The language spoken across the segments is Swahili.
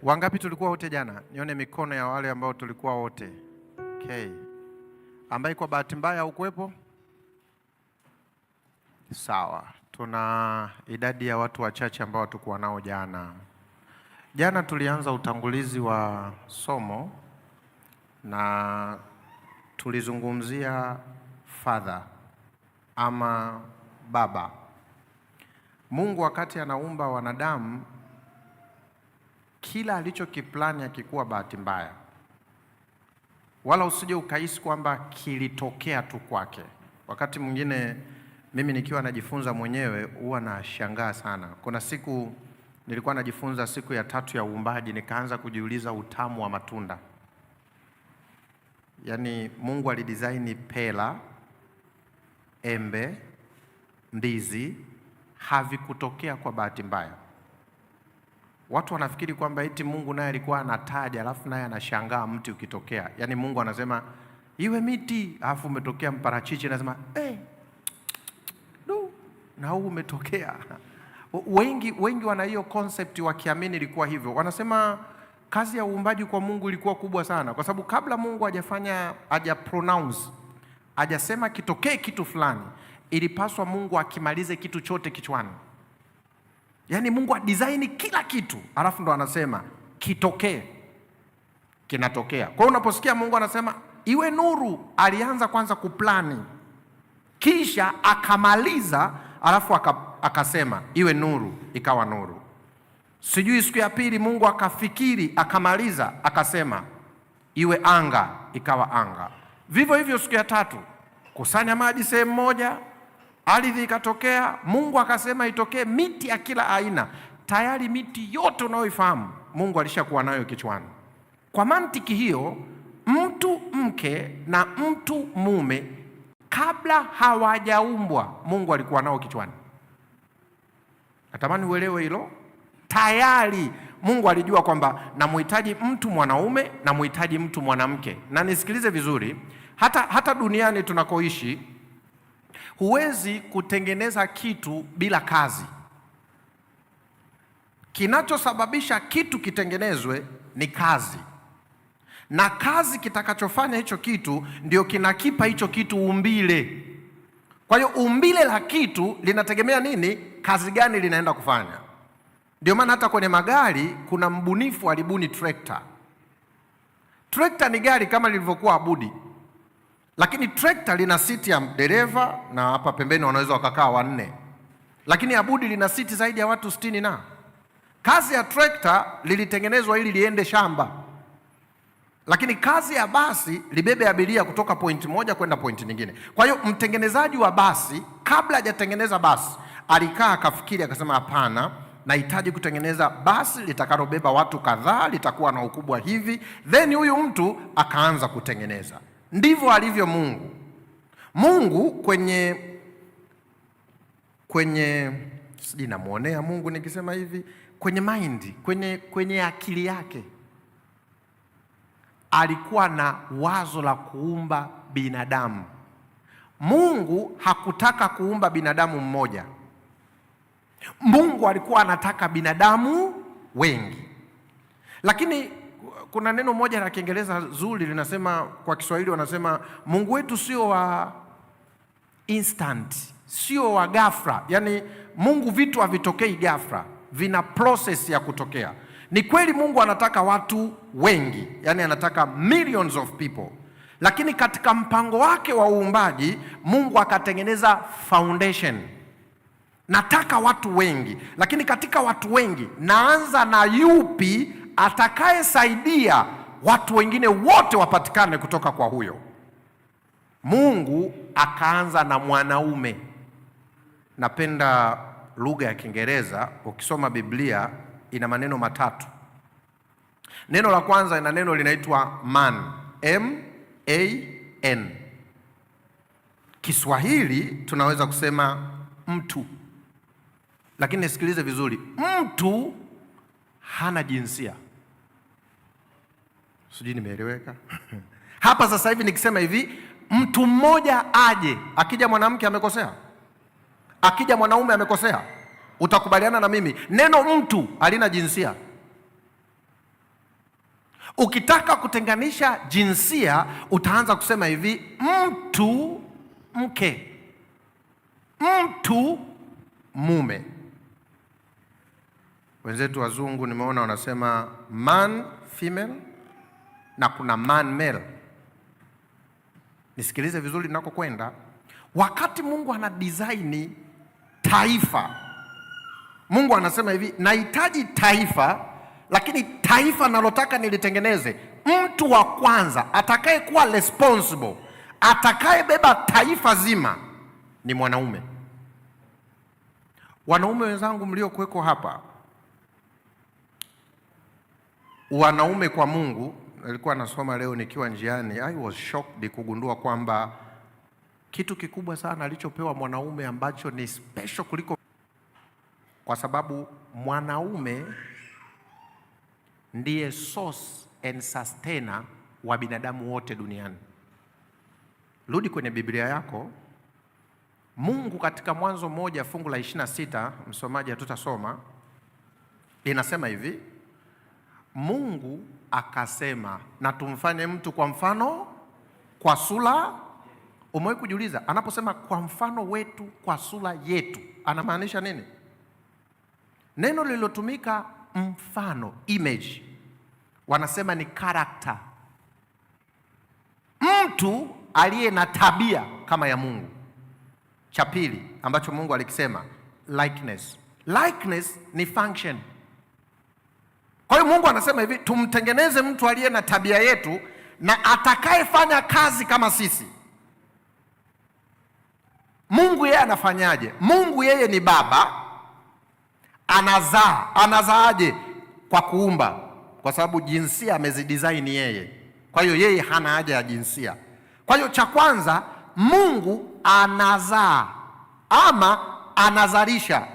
Wangapi tulikuwa wote jana? Nione mikono ya wale ambao tulikuwa wote. Okay. Ambaye kwa bahati mbaya haukuwepo? Sawa. Tuna idadi ya watu wachache ambao tulikuwa nao jana. Jana tulianza utangulizi wa somo na tulizungumzia Father ama Baba. Mungu wakati anaumba wanadamu, kila alichokiplani hakikuwa bahati mbaya. Wala usije ukahisi kwamba kilitokea tu kwake. Wakati mwingine mimi nikiwa najifunza mwenyewe huwa nashangaa sana. Kuna siku nilikuwa najifunza siku ya 3 ya uumbaji, nikaanza kujiuliza utamu wa matunda. Yaani Mungu alidesign pela, embe, ndizi, havikutokea kwa bahati mbaya. Watu wanafikiri kwamba eti Mungu naye alikuwa anataja alafu naye anashangaa mti ukitokea. Yaani Mungu anasema iwe miti, alafu umetokea mparachichi, anasema na huu umetokea. Wengi wana hiyo concept wakiamini ilikuwa hivyo. Wanasema kazi ya uumbaji kwa Mungu ilikuwa kubwa sana, kwa sababu kabla Mungu hajapronounce, hajasema kitokee kitu fulani, ilipaswa Mungu akimalize kitu chote kichwani. Yaani Mungu adesign kila kitu, alafu ndo anasema kitokee, kinatokea. Kwa hiyo unaposikia Mungu anasema iwe nuru, alianza kwanza kuplani, kisha akamaliza, alafu akasema iwe nuru, ikawa nuru. Sijui siku ya pili Mungu akafikiri, akamaliza, akasema iwe anga, ikawa anga. Vivyo hivyo siku ya 3, kusanya maji sehemu moja, ardhi ikatokea. Mungu akasema itokee miti ya kila aina. Tayari miti yote unayoifahamu Mungu alishakuwa nayo kichwani. Kwa mantiki hiyo, mtu mke na mtu mume kabla hawajaumbwa Mungu alikuwa nao kichwani. Natamani uelewe hilo. Tayari Mungu alijua kwamba namuhitaji mtu mwanaume na muhitaji mtu mwanamke. Na nisikilize vizuri, hata duniani tunakoishi huwezi kutengeneza kitu bila kazi. Kinachosababisha kitu kitengenezwe ni kazi. Na kazi kitakachofanya hicho kitu ndio kinakipa hicho kitu umbile. Kwa hiyo umbile la kitu linategemea nini? Kazi gani linaenda kufanya. Ndio maana hata kwenye magari kuna mbunifu alibuni trekta. Trekta ni gari kama lilivyokuwa Abudi. Lakini trekta lina siti ya dereva na hapa pembeni wanaweza wakakaa 4. Lakini Abudi lina siti zaidi ya watu 60 na. Kazi ya trekta lilitengenezwa ili liende shamba. Lakini kazi ya basi libebe abiria kutoka point moja kwenda point nyingine. Kwa hiyo mtengenezaji wa basi kabla hajatengeneza basi alikaa akafikiri akasema hapana, nahitaji kutengeneza basi litakalobeba watu kadhaa, litakuwa na ukubwa hivi. Then huyu mtu akaanza kutengeneza. Ndivyo alivyo Mungu. Mungu kwenye sijui namuonea Mungu nikisema hivi, kwenye mind, kwenye akili yake alikuwa na wazo la kuumba binadamu. Mungu hakutaka kuumba binadamu mmoja. Mungu alikuwa anataka binadamu wengi. Lakini kuna neno moja la Kiingereza zuri linasema, kwa Kiswahili wanasema Mungu wetu sio wa instant, sio wa ghafla. Yaani Mungu vitu havitokei ghafla, vina process ya kutokea. Ni kweli Mungu anataka watu wengi, yani anataka millions of people. Lakini katika mpango wake wa uumbaji Mungu akatengeneza foundation. Nataka watu wengi, lakini katika watu wengi naanza na yupi atakayesaidia watu wengine wote wapatikane kutoka kwa huyo. Mungu akaanza na mwanaume. Napenda lugha ya Kiingereza. Ukisoma Biblia ina maneno 3. Neno la kwanza ina neno linaitwa man, M-A-N. Kiswahili tunaweza kusema mtu. Lakini nisikilize vizuri, mtu hana jinsia. Sijui nimeeleweka? Hapa sasa hivi nikisema hivi, mtu mmoja aje, akija mwanamke amekosea? Akija mwanaume amekosea? Utakubaliana na mimi neno mtu halina jinsia. Ukitaka kutenganisha jinsia utaanza kusema hivi, mtu mke, mtu mume. Wenzetu wazungu nimeona wanasema man female na kuna man male. Nisikilize vizuri ninakokwenda. Wakati Mungu ana design taifa, Mungu anasema hivi, nahitaji taifa, lakini taifa nalotaka nilitengeneze, mtu wa kwanza atakaye kuwa responsible, atakayebeba taifa zima ni mwanaume. Wanaume wenzangu mliokuweko hapa, wanaume kwa Mungu, nilikuwa nasoma leo nikiwa njiani, I was shocked kugundua kwamba kitu kikubwa sana alichopewa mwanaume ambacho ni special kuliko, kwa sababu mwanaume ndiye source and sustainer wa binadamu wote duniani. Rudi kwenye Biblia yako. Mungu katika Mwanzo 1 fungu la 26, msomaji hatutasoma, linasema hivi, Mungu akasema na tumfanye mtu kwa mfano, kwa sura. Umewahi kujiuliza anaposema kwa mfano wetu, kwa sura yetu, anamaanisha nini? Neno lililotumika mfano, image, wanasema ni character. Mtu aliye na tabia kama ya Mungu. Cha pili ambacho Mungu alikisema, likeness. Likeness ni function. Kwa hiyo Mungu anasema hivi, tumtengeneze mtu aliye na tabia yetu na atakayefanya kazi kama sisi. Mungu yeye anafanyaje? Mungu yeye ni baba, anazaa. Anazaaje? Kwa kuumba, kwa sababu jinsia amezidesign yeye. Kwa hiyo yeye hana haja ya jinsia. Kwa hiyo cha kwanza, Mungu anazaa ama anazalisha.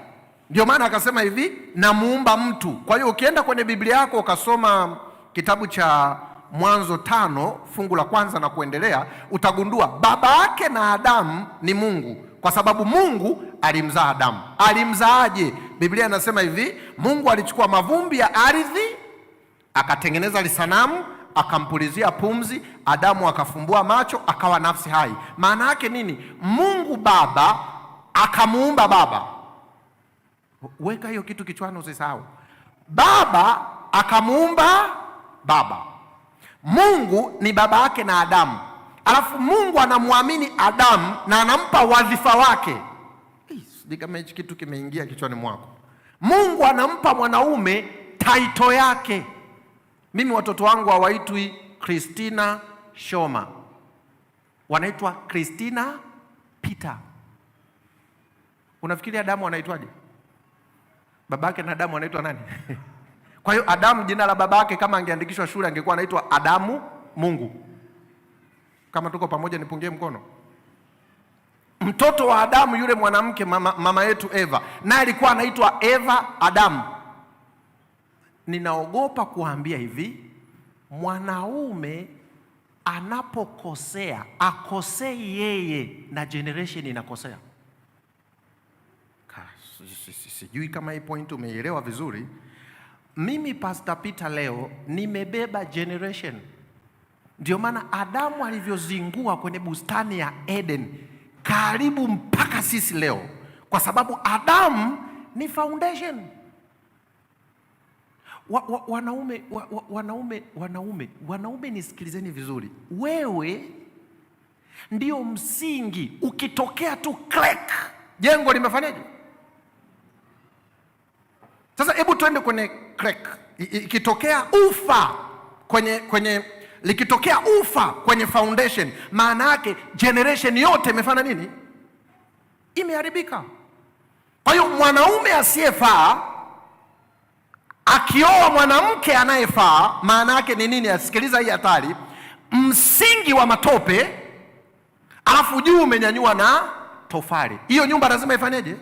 Ndio maana akasema hivi, na muumba mtu. Kwa hiyo ukienda kwenye Biblia yako ukasoma kitabu cha Mwanzo 5 fungu la 1 na kuendelea, utagundua baba yake na Adamu ni Mungu, kwa sababu Mungu alimzaa Adamu. Alimzaaje? Biblia inasema hivi, Mungu alichukua mavumbi ya ardhi, akatengeneza lisanamu, akampulizia pumzi, Adamu akafumbua macho, akawa nafsi hai. Maana yake nini? Mungu baba akamuumba baba. Weka hiyo kitu kichwani usisahau. Baba akamuumba baba. Mungu ni baba yake na Adamu. Alafu Mungu anamwamini Adamu na anampa wadhifa wake. Sijui kama hichi kitu kimeingia kichwani mwako. Mungu anampa mwanaume title yake. Mimi watoto wangu hawaitwi Christina Shoma, wanaitwa Christina Peter. Unafikiri Adamu anaitwaje? Babake na Adamu anaitwa nani? Kwa hiyo Adamu, jina la babake kama angeandikishwa shule angekuwa anaitwa Adamu Mungu. Kama tuko pamoja nipungie mkono. Mtoto wa Adamu yule mwanamke mama yetu Eva, naye alikuwa anaitwa Eva Adamu. Ninaogopa kuambia hivi, mwanaume anapokosea akosei yeye na generation inakosea. Sijui kama hii point umeielewa vizuri. Mimi Pastor Peter leo nimebeba generation. Ndio maana Adamu alivyozingua kwenye bustani ya Eden karibu mpaka sisi leo, kwa sababu Adamu ni foundation. Wanaume nisikilizeni vizuri. Wewe ndio msingi. Ukitokea tu crack, jengo limefanyaje? Sasa hebu tuende kwenye crack. Ikitokea ufa likitokea ufa kwenye foundation, maana yake generation yote imefanya nini? Imeharibika. Kwa hiyo mwanaume asiyefaa akioa mwanamke anayefaa, maana yake ni nini? Asikiliza hii hatari. Msingi wa matope, alafu juu umenyanyua na tofali. Hiyo nyumba lazima ifanyeje?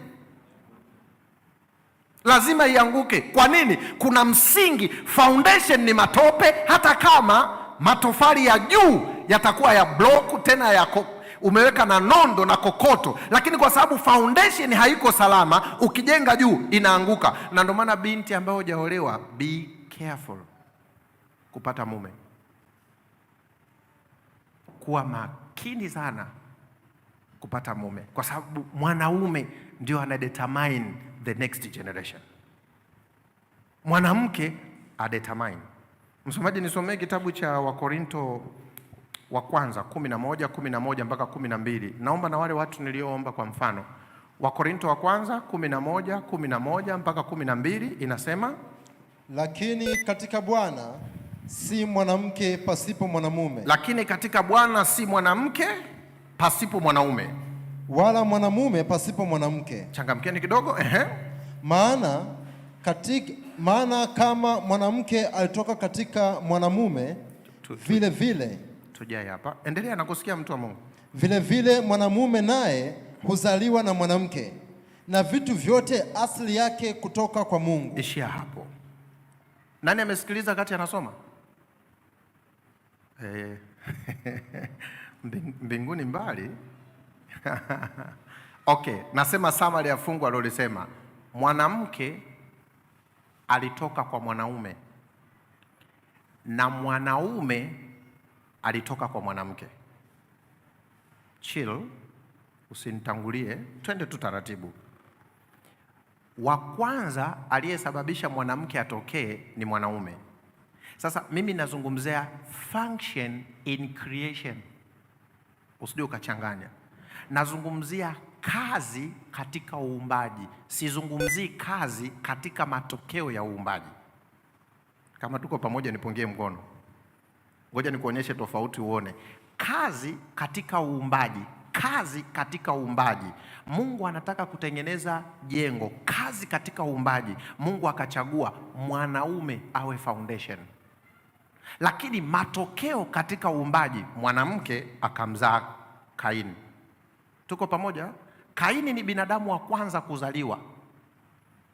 Lazima ianguke. Kwa nini? Kuna msingi, foundation ni matope. Hata kama matofali ya juu yatakuwa ya block, tena umeweka na nondo na kokoto, lakini kwa sababu foundation haiko salama, ukijenga juu inaanguka. Na ndio maana binti ambayo hujaolewa, be careful. kupata mume. Kuwa makini sana kupata mume, kwa sababu mwanaume ndio ana determine the next generation. Mwanamke adetermine. Msomaji, nisomee kitabu cha Wakorinto wa kwanza 11 mpaka 12. Naomba na wale watu nilioomba kwa mfano. Wakorinto wa kwanza 11 mpaka 12 inasema, lakini katika Bwana si mwanamke pasipo mwanamume. Lakini katika Bwana si mwanamke pasipo mwanaume, wala mwanamume pasipo mwanamke. Changamkeni kidogo. Maana kama mwanamke alitoka katika mwanamume, vile vile tujae hapa. Endelea na kusikia, mtu wa Mungu. Vile vile mwanamume naye huzaliwa na mwanamke, na vitu vyote asili yake kutoka kwa Mungu. Ishia hapo. Nani amesikiliza kati anasoma? Mbinguni mbali. Okay, nasema summary ya fungu alilolisema. Mwanamke alitoka kwa mwanaume na mwanaume alitoka kwa mwanamke. Chill, usinitangulie, twende tu taratibu. Wa kwanza aliyesababisha mwanamke atokee ni mwanaume. Sasa mimi nazungumzia function in creation, usije ukachanganya. Nazungumzia kazi katika uumbaji, sizungumzii kazi katika matokeo ya uumbaji. Kama tuko pamoja nipungie mkono. Ngoja nikuonyeshe tofauti uone. Kazi katika uumbaji, kazi katika uumbaji. Mungu anataka kutengeneza jengo, kazi katika uumbaji. Mungu akachagua mwanaume awe foundation. Lakini matokeo katika uumbaji, mwanamke akamzaa Kaini. Tuko pamoja? Kaini ni binadamu wa kwanza kuzaliwa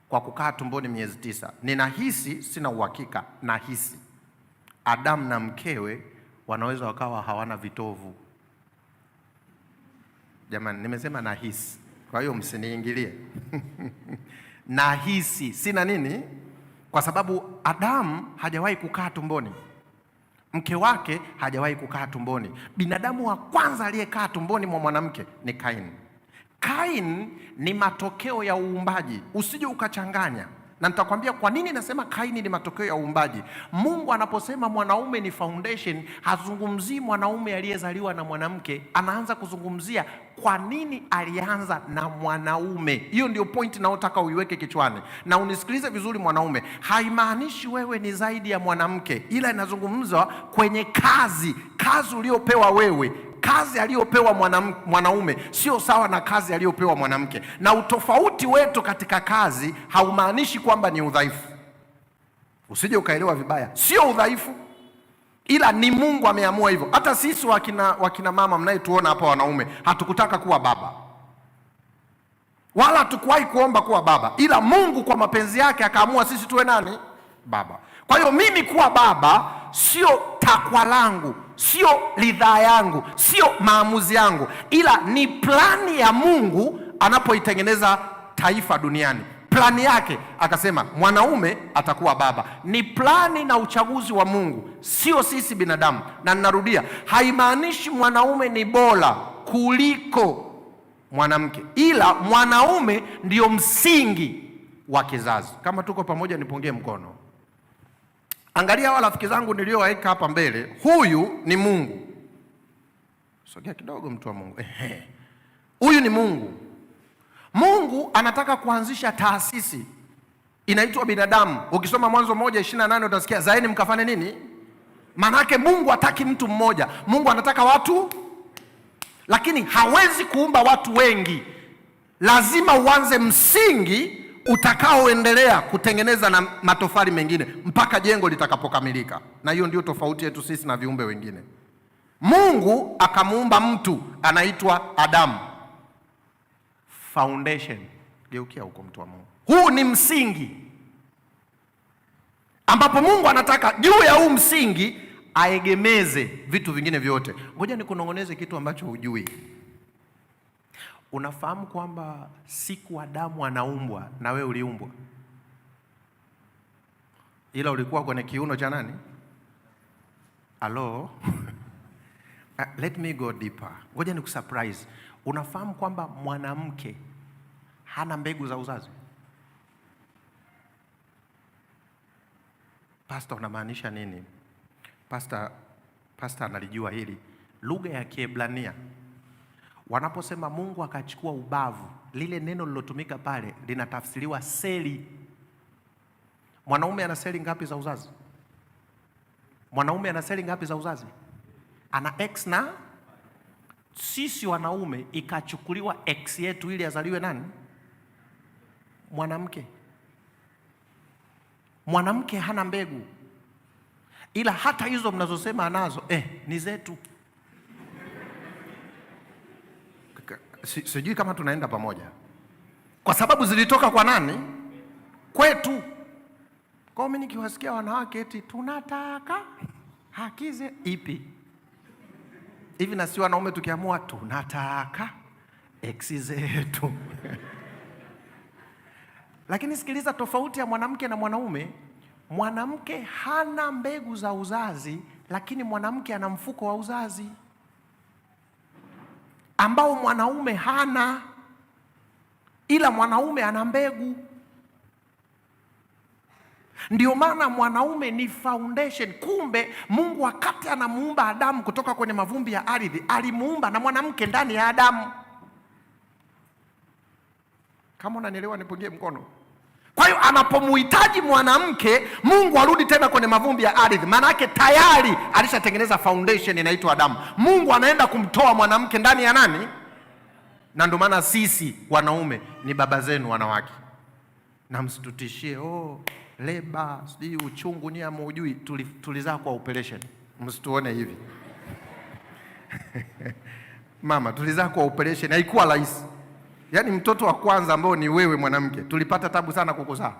kwa kukaa tumboni miezi 9. Ninahisi, sina uhakika, nahisi Adamu na mkewe wanaweza wakawa hawana vitovu. Jamani, nimesema nahisi, kwa hiyo msiniingilie. Nahisi, sina nini? Kwa sababu Adamu hajawahi kukaa tumboni, mke wake hajawahi kukaa tumboni. Binadamu wa kwanza aliyekaa tumboni mwa mwanamke ni Kaini. Kaini ni matokeo ya uumbaji, usije ukachanganya. Na nitakwambia kwa nini nasema Kaini ni matokeo ya uumbaji. Mungu anaposema mwanaume ni foundation, hazungumzii mwanaume aliyezaliwa na mwanamke, anaanza kuzungumzia kwa nini alianza na mwanaume. Hiyo ndio point naotaka uiweke kichwani. Na unisikilize vizuri, mwanaume haimaanishi wewe ni zaidi ya mwanamke, ila inazungumzwa kwenye kazi uliopewa wewe. Kazi aliyopewa mwanaume sio sawa na kazi aliyopewa mwanamke, na utofauti wetu katika kazi haumaanishi kwamba ni udhaifu. Usije ukaelewa vibaya, sio udhaifu, ila ni Mungu ameamua hivyo. Hata sisi wakina mama mnayetuona hapa, wanaume, hatukutaka kuwa baba wala hatukuwahi kuomba kuwa baba, ila Mungu kwa mapenzi yake akaamua sisi tuwe nani? Baba. Kwa hiyo mimi kuwa baba sio takwa langu, sio ridhaa yangu, sio maamuzi yangu, ila ni plani ya Mungu anapoitengeneza taifa duniani. Plani yake akasema mwanaume atakuwa baba. Ni plani na uchaguzi wa Mungu, sio sisi binadamu. Na ninarudia, haimaanishi mwanaume ni bora kuliko mwanamke, ila mwanaume ndio msingi wa kizazi. Kama tuko pamoja nipungie mkono. Angalia hawa rafiki zangu niliowaweka hapa mbele. Huyu ni Mungu. Sogea kidogo, mtu wa Mungu. Huyu ni Mungu. Mungu anataka kuanzisha taasisi inaitwa binadamu. Ukisoma Mwanzo 1:28 utasikia zaeni mkafanye nini? Manake Mungu hataki mtu mmoja, Mungu anataka watu. Lakini hawezi kuumba watu wengi, lazima uanze msingi utakaoendelea kutengeneza na matofali mengine mpaka jengo litakapokamilika. Na hiyo ndio tofauti yetu sisi na viumbe wengine. Mungu akamuumba mtu anaitwa Adamu. Foundation. Geukia huko, mtu wa Mungu. Huu ni msingi ambapo Mungu anataka juu ya huu msingi aegemeze vitu vingine vyote. Ngoja nikunong'oneze kitu ambacho hujui. Unafahamu kwamba siku Adamu anaumbwa na wewe uliumbwa, ila ulikuwa kwenye kiuno cha nani? Hello? Let me go deeper. Ngoja nikusurprise. Unafahamu kwamba mwanamke hana mbegu za uzazi? Pastor, unamaanisha nini? Pastor analijua hili. Lugha ya Kiebrania, wanaposema Mungu akachukua ubavu, lile neno lilotumika pale linatafsiriwa seli. Mwanaume ana seli ngapi za uzazi? Mwanaume ana seli ngapi za uzazi? Ana X na sisi wanaume ikachukuliwa X yetu ili azaliwe nani? Mwanamke. Mwanamke hana mbegu, ila hata hizo mnazosema anazo ni zetu. Sijui kama tunaenda pamoja, kwa sababu zilitoka kwa nani? Kwetu. Kwa mimi nikiwasikia wanawake eti tunataka haki ipi hivi, na si wanaume tukiamua tunataka X zetu. Lakini sikiliza tofauti ya mwanamke na mwanaume. Mwanamke hana mbegu za uzazi, lakini mwanamke ana mfuko wa uzazi ambao mwanaume hana, ila mwanaume ana mbegu. Ndio maana mwanaume ni foundation. Kumbe Mungu wakati anamuumba Adamu kutoka kwenye mavumbi ya ardhi, alimuumba na mwanamke ndani ya Adamu. Kama unanielewa nipungie mkono. Kwa hiyo anapomuhitaji mwanamke, Mungu arudi tena kwenye mavumbi ya ardhi, maana yake tayari alishatengeneza foundation inaitwa Adamu. Mungu anaenda kumtoa mwanamke ndani ya nani? Na ndio maana sisi wanaume ni baba zenu wanawake. Na msitutishie leba, sijui uchungu ni amujui, tulizaa kwa operation. Msituone hivi. Mama, tulizaa kwa operation, haikuwa rahisi. Yaani mtoto wa kwanza ambao ni wewe mwanamke, tulipata tabu sana kukuzaa.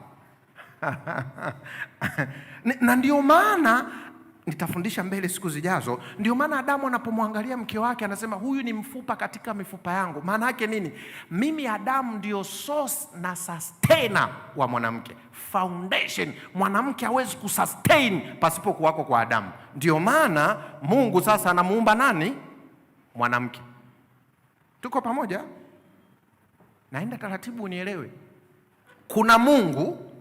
Na ndio maana nitafundisha mbele siku zijazo. Ndio maana Adamu anapomwangalia mke wake anasema huyu ni mfupa katika mifupa yangu. Maana yake nini? Mimi Adamu ndio source na sustainer wa mwanamke, foundation. Mwanamke hawezi kusustain pasipo kuwako kwa Adamu. Ndio maana Mungu sasa anamuumba nani? Mwanamke. Tuko pamoja? Naenda taratibu unielewe. Kuna Mungu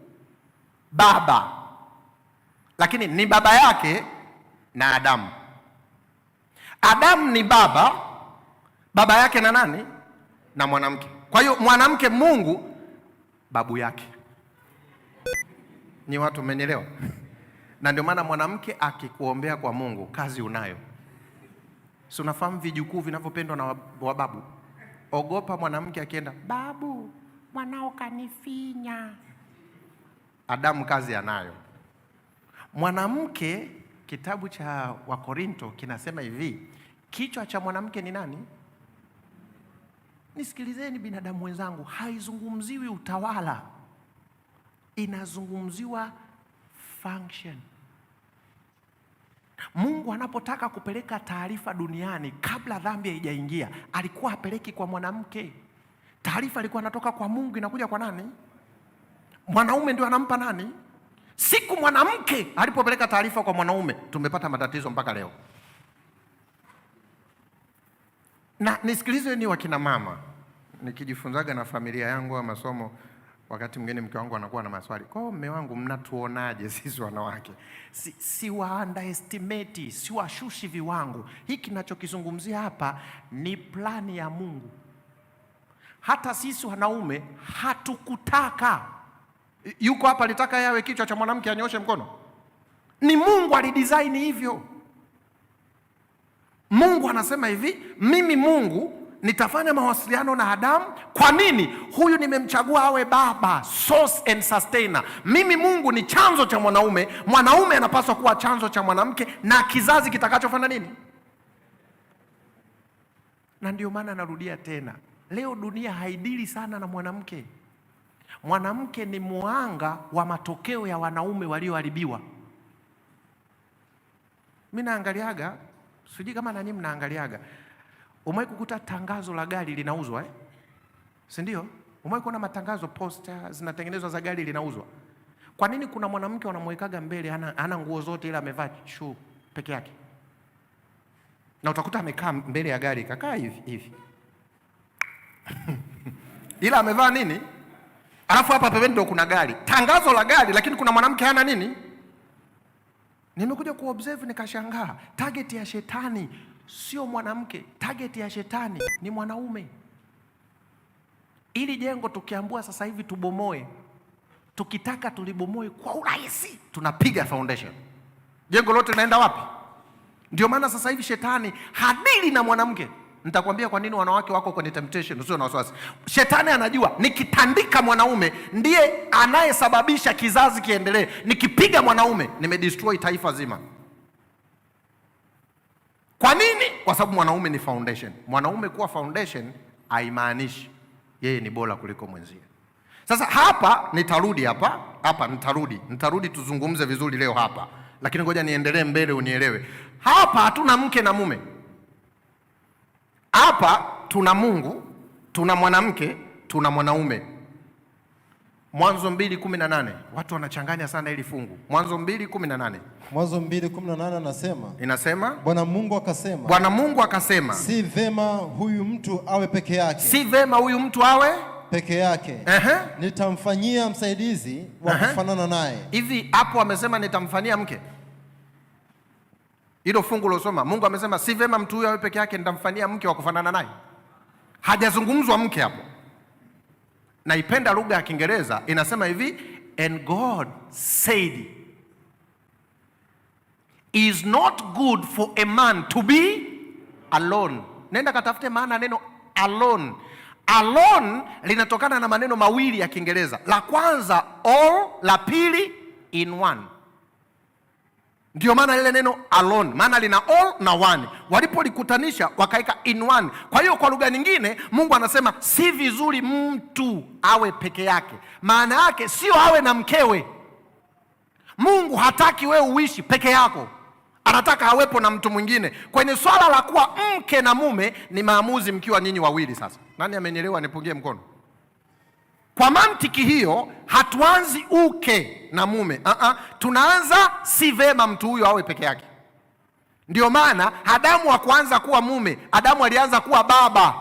Baba, lakini ni baba yake na Adamu. Adamu ni baba yake na nani? Na mwanamke. Kwa hiyo mwanamke Mungu babu yake. Ni watu mmenielewa? Na ndio maana mwanamke akikuombea kwa Mungu, kazi unayo. Si unafahamu vijukuu vinavyopendwa na wababu? Ogopa mwanamke akienda, babu, mwanao kanifinya. Adamu kazi anayo. Mwanamke, kitabu cha Wakorinto kinasema hivi, kichwa cha mwanamke ni nani? Nisikilizeni binadamu wenzangu, haizungumziwi utawala, inazungumziwa function. Mungu anapotaka kupeleka taarifa duniani kabla dhambi haijaingia, alikuwa apeleki kwa mwanamke. Taarifa ilikuwa inatoka kwa Mungu inakuja kwa nani? Mwanaume ndio anampa nani? Siku mwanamke alipopeleka taarifa kwa mwanaume, tumepata matatizo mpaka leo. Na nisikilize ni wakina mama, nikijifunzaga na familia yangu wa masomo, wakati mwingine mke wangu anakuwa na maswali. Kwa mume wangu mnatuonaje sisi wanawake? Si wa underestimate, si washushi viwango. Hiki ninachokizungumzia hapa ni plani ya Mungu. Hata sisi wanaume hatukutaka. Yuko hapa alitaka yawe kichwa cha mwanamke anyoshe mkono? Ni Mungu alidesign hivyo. Mungu anasema hivi, mimi Mungu nitafanya mawasiliano na Adamu. Kwa nini? Huyu nimemchagua awe baba, source and sustainer. Mimi Mungu ni chanzo cha mwanaume, mwanaume anapaswa kuwa chanzo cha mwanamke, na kizazi kitakachofanya nini? Na ndio maana narudia tena, leo dunia haidili sana na mwanamke. Mwanamke ni muanga wa matokeo ya wanaume walioharibiwa. Mimi naangaliaga, sijui kama nani mnaangaliaga. Umewahi kukuta tangazo la gari linauzwa si ndio? Umewahi kuona matangazo, poster zinatengenezwa za gari linauzwa? Kwa nini kuna mwanamke wanamwekaga mbele ana nguo zote ila amevaa shoe peke yake? na utakuta amekaa mbele ya gari, kakaa hivi hivi ila amevaa nini? Alafu hapa pembeni ndio kuna gari, tangazo la gari, lakini kuna mwanamke hana nini. Nimekuja kuobserve nikashangaa, target ya shetani sio mwanamke, target ya shetani ni mwanaume. Ili jengo tukiambua sasa hivi tubomoe, tukitaka tulibomoe kwa urahisi, tunapiga foundation, jengo lote linaenda wapi? Ndio maana sasa hivi shetani hadili na mwanamke. Nitakwambia kwa nini wanawake wako kwenye temptation, usio na wasiwasi. Shetani anajua nikitandika mwanaume ndiye anayesababisha kizazi kiendelee. Nikipiga mwanaume nimedestroy taifa zima. Kwa nini? Kwa sababu mwanaume ni foundation. Mwanaume kuwa foundation haimaanishi yeye ni bora kuliko mwenzie. Sasa hapa nitarudi tuzungumze vizuri leo hapa. Lakini ngoja niendelee mbele unielewe. Hapa hatuna mke na mume. Hapa tuna Mungu, tuna mwanamke, tuna mwanaume. Mwanzo 2:18. Watu wanachanganya sana hili fungu. Mwanzo 2:18. Mwanzo 2:18 inasema Bwana Mungu akasema, si vema huyu mtu awe peke yake. Nitamfanyia msaidizi wa kufanana naye. Hivi hapo amesema nitamfanyia mke? Hilo fungu losoma, Mungu amesema si vema mtu huyu awe peke yake, nitamfanyia mke wa kufanana naye. Hajazungumzwa mke hapo. Naipenda lugha ya Kiingereza, inasema hivi, and God said is not good for a man to be alone. Nenda katafute maana neno alone. Alone linatokana na maneno mawili ya Kiingereza. La kwanza all, la pili in one. Ndio maana lile neno alone, maana lina all na one. Walipolikutanisha wakaika in one. Kwa hiyo kwa lugha nyingine Mungu anasema si vizuri mtu awe peke yake. Maana yake sio awe na mkewe. Mungu hataki wewe uishi peke yako. Anataka awepo na mtu mwingine. Kwenye swala la kuwa mke na mume ni maamuzi mkiwa nyinyi wawili sasa. Nani amenielewa nipungie mkono? Kwa mantiki hiyo hatuanzi uke na mume. Tunaanza si vema mtu huyo awe peke yake. Ndio maana Adamu hakuanza kuwa mume, Adamu alianza kuwa baba.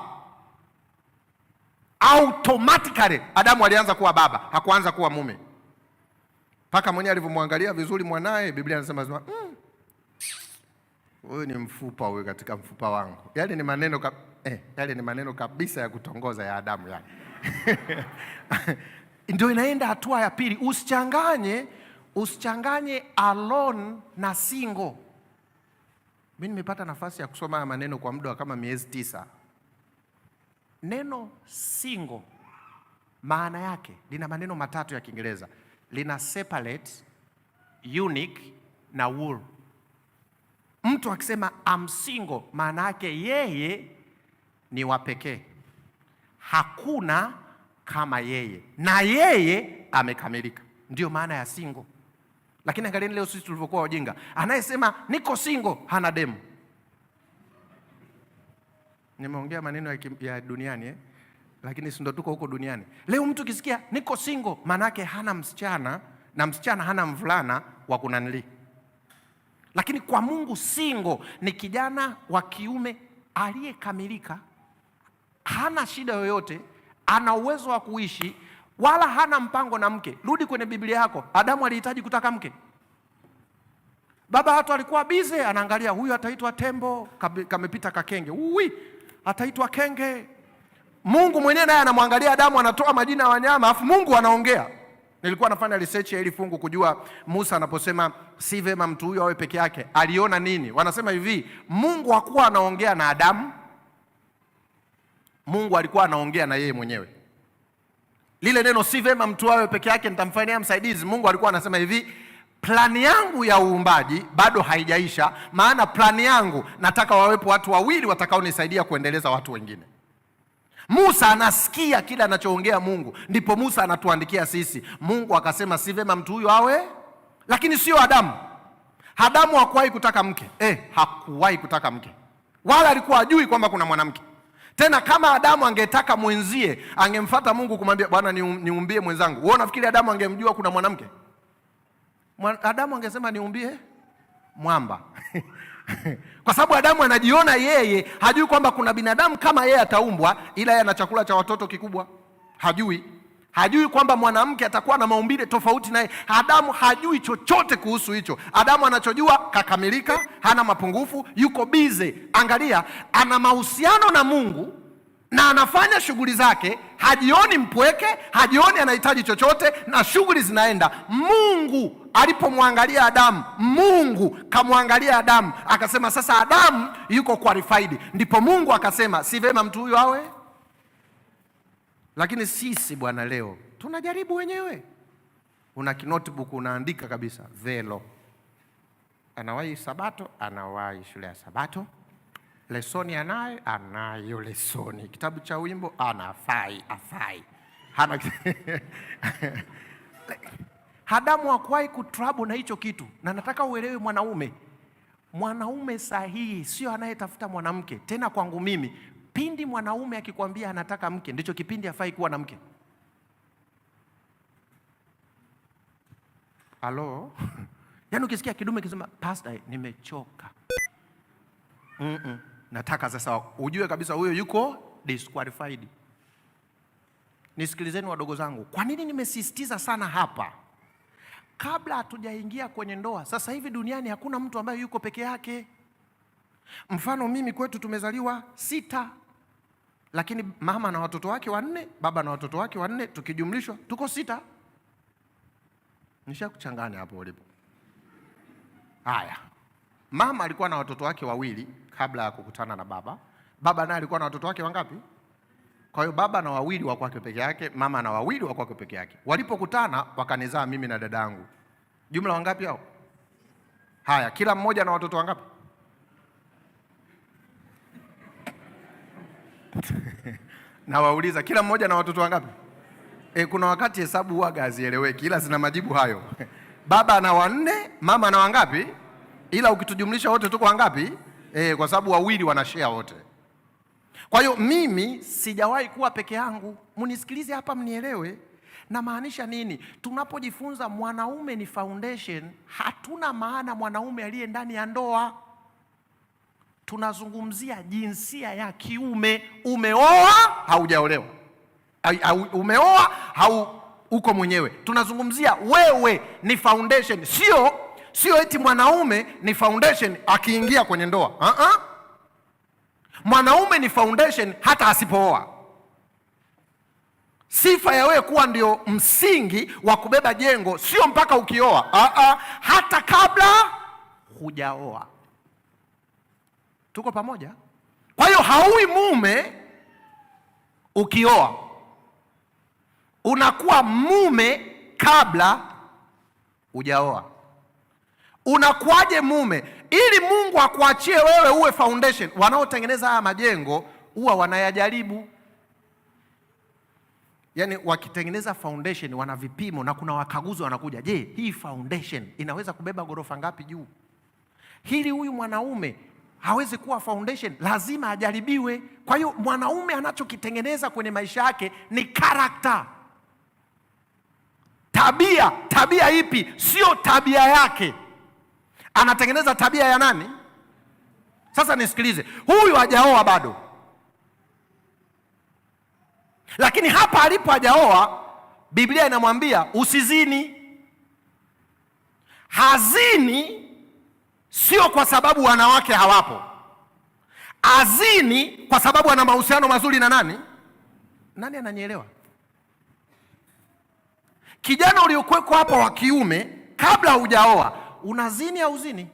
Automatically Adamu alianza kuwa baba, hakuanza kuwa mume. Paka mwenyewe alivyomwangalia vizuri mwanae, Biblia inasema wewe ni mfupa wewe katika mfupa wangu. Yale ni maneno kabisa ya kutongoza ya Adamu yani. Ndio inaenda hatua ya pili. Usichanganye alone na single. Mimi nimepata nafasi ya kusoma haya maneno kwa muda kama miezi 9. Neno single maana yake lina maneno matatu ya Kiingereza. Lina separate, unique na whole. Mtu akisema I'm single maana yake yeye ni wa pekee. Hakuna kama yeye na yeye amekamilika. Ndio maana ya single. Lakini angalieni leo sisi tulivyokuwa wajinga. Anayesema niko single hana demu. Nimeongea maneno ya duniani lakini si ndo tuko huko duniani. Leo mtu kisikia niko single maana yake hana msichana na msichana hana mvulana wa kunanili. Lakini kwa Mungu single ni kijana wa kiume aliyekamilika. Hana shida yoyote, ana uwezo wa kuishi, wala hana mpango na mke. Rudi kwenye Biblia yako. Adamu alihitaji kutaka mke? Baba watu alikuwa busy, anaangalia huyu ataitwa tembo, kamepita kakenge. Ataitwa kenge. Mungu mwenyewe naye anamwangalia Adamu, anatoa majina ya wanyama, afu Mungu anaongea. Nilikuwa nafanya research ya hili fungu kujua Musa anaposema si vema mtu huyu awe peke yake, aliona nini? Wanasema hivi, Mungu hakuwa anaongea na Adamu. Mungu alikuwa anaongea na yeye mwenyewe. Lile neno si vema mtu awe peke yake, nitamfanyia msaidizi. Mungu alikuwa anasema hivi, plani yangu ya uumbaji bado haijaisha, maana plani yangu nataka wawepo watu wawili watakaonisaidia kuendeleza watu wengine. Musa anasikia kila anachoongea Mungu, ndipo Musa anatuandikia sisi. Mungu akasema si vema mtu huyo awe, lakini sio Adamu. Adamu hakuwahi kutaka mke. Hakuwahi kutaka mke. Wala alikuwa ajui kwamba kuna mwanamke. Tena kama Adamu angetaka mwenzie, angemfuata Mungu kumwambia Bwana niumbie mwenzangu. Wewe unafikiri Adamu angemjua kuna mwanamke? Adamu angesema niumbie mwamba. Kwa sababu Adamu anajiona yeye, hajui kwamba kuna binadamu kama yeye ataumbwa, ila yeye ana chakula cha watoto kikubwa. Hajui kwamba mwanamke atakuwa na maumbile tofauti naye. Adamu hajui chochote kuhusu hicho. Adamu anachojua kakamilika, hana mapungufu, yuko bize. Angalia, ana mahusiano na Mungu na anafanya shughuli zake, hajioni mpweke, hajioni anahitaji chochote, na shughuli zinaenda. Mungu alipomwangalia Adamu, Mungu kamwangalia Adamu akasema sasa Adamu yuko qualified. Ndipo Mungu akasema si vema mtu huyu awe. Lakini sisi bwana, leo tunajaribu wenyewe. Una notebook unaandika kabisa velo. Anawahi Sabato, anawahi shule ya Sabato. Lesoni anayo lesoni. Kitabu cha wimbo afai. Hana Adamu hakuwahi kutrabu na hicho kitu. Na nataka uelewe, mwanaume sahihi sio anayetafuta mwanamke. Tena kwangu mimi, pindi mwanaume akikwambia anataka mke, ndicho kipindi hafai kuwa na mke. Halo? Yaani ukisikia kidume kisema pastor, nimechoka, nataka sasa, ujue kabisa huyo yuko disqualified. Nisikilizeni wadogo zangu, kwa nini nimesisitiza sana hapa? Kabla hatujaingia kwenye ndoa, sasa hivi duniani hakuna mtu ambaye yuko peke yake. Mfano mimi kwetu tumezaliwa 6, lakini mama na watoto wake 4, baba na watoto wake 4, tukijumlishwa tuko 6. Nishakuchanganya hapo ulipo. Haya, mama alikuwa na watoto wake 2 kabla ya kukutana na baba. Baba naye alikuwa na watoto wake wangapi? Kwa hiyo baba na 2 wa kwake peke yake, mama na 2 wa kwake peke yake. Walipokutana wakanizaa mimi na dadangu. Jumla wangapi hao? Haya, kila mmoja na watoto wangapi? Na wauliza kila mmoja na watoto wangapi? Kuna wakati hesabu huaga hazieleweki, ila zina majibu hayo. Baba na 4, mama na wangapi? Ila ukitujumlisha wote tuko wangapi? Kwa sababu 2 wanashare wote. Kwa hiyo mimi sijawahi kuwa peke yangu. Munisikilize hapa mnielewe. Na maanisha nini? Tunapojifunza mwanaume ni foundation, hatuna maana mwanaume aliye ndani ya ndoa. Tunazungumzia jinsia ya kiume. Umeoa, haujaolewa. Umeoa, uko mwenyewe. Tunazungumzia wewe ni foundation. Sio eti mwanaume ni foundation akiingia kwenye ndoa. Mwanaume ni foundation hata asipooa. Sifa ya wewe kuwa ndio msingi wa kubeba jengo sio mpaka ukioa. Hata kabla hujaoa. Tuko pamoja? Kwa hiyo haui mume ukioa. Unakuwa mume kabla hujaoa. Unakuwaje mume? Ili Mungu akuachie wewe uwe foundation. Wanaotengeneza haya majengo huwa wanayajaribu. Yaani wakitengeneza foundation wana vipimo na kuna wakaguzi wanakuja. Je, hii foundation inaweza kubeba ghorofa ngapi juu? Hili huyu mwanaume hawezi kuwa foundation, lazima ajaribiwe. Kwa hiyo mwanaume anachokitengeneza kwenye maisha yake ni character. Tabia ipi? Sio tabia yake. Anatengeneza tabia ya nani? Sasa nisikilize, huyu hajaoa bado, lakini hapa alipo hajaoa, Biblia inamwambia usizini. Hazini sio kwa sababu wanawake hawapo. Azini kwa sababu ana mahusiano mazuri na nani? Nani ananielewa? Kijana uliokuweko hapa wa kiume, kabla hujaoa, unazini au uzini?